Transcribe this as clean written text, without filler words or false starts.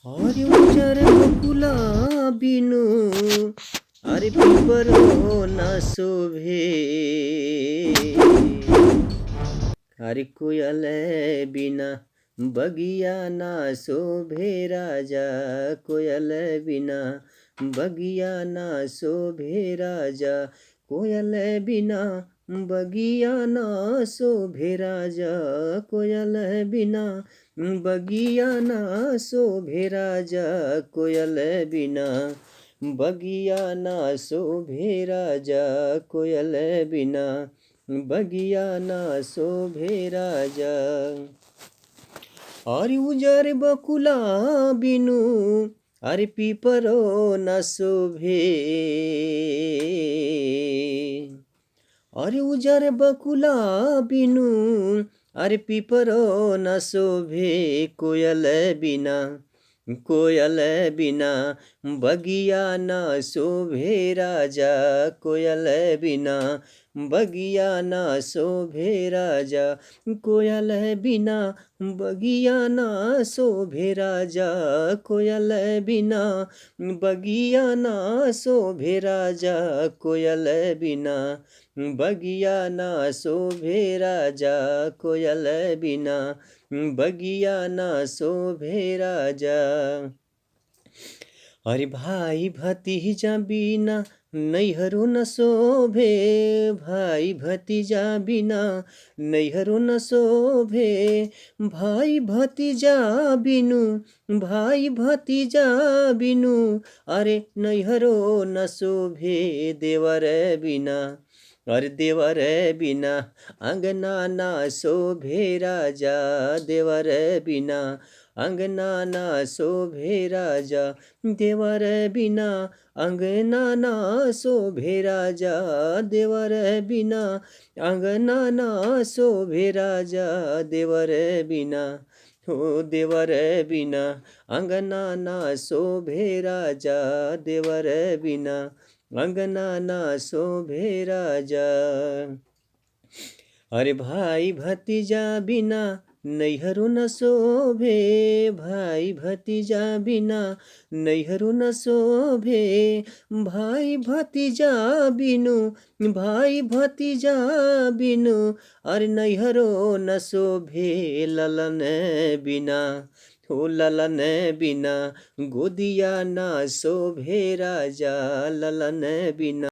हरि उजर बकुला बिनु अरे पिपरो न शोभे। हरि कोयल बिना बगिया ना शोभे राजा, कोयल बिना बगिया ना शोभे राजा, कोयल बिना बगिया ना शोभे राजा, कोयल बिना बगिया ना शोभे राजा, कोयल बिना बगिया ना शोभे राजा, कोयल बिना बगिया ना शोभे राजा। हरि उजर बकुला बिनु अरे पिपरो न शोभे। अरे उजर बकुला बिनु अरे पिपरो न शोभे, कोयल बिना कोयल बिना बगिया ना शोभे राजा, कोयल बिना बगिया ना शोभे राजा, कोयल बिना बगिया ना शोभे राजा, कोयल बिना बगिया ना शोभे राजा, कोयल बिना बगिया ना शोभे राजा, कोयल बिना बगिया ना शोभे राजा। अरे भाई भतीजा बिना नैहरो न शोभे, भाई भतीजा बिना नैहरो न शोभे, भाई भतीजा बिनु भाई भतीजा बिनु अरे नैहरो न शोभे, देवर बिना अरे देवर बिना अंगना ना शोभे राजा, देवर बिना अंगना ना शोभे राजा, देवर बिना अंगना ना शोभे राजा, देवर बिना अंगना ना शोभे राजा, देवर बिना हो देवर बिना अंगना ना शोभे राजा, देवर बिना अंगना ना शोभे राजा। अरे भाई भतीजा बिना नैहरो न शोभे, भाई भतीजा बिना नैहरो न शोभे, भाई भतीजा बिनु भाई भतीजा बिनु अरे नैहरो न शोभे, ललन बिना हो ललन बिना गोदिया ना शोभे राजा, ललन बिना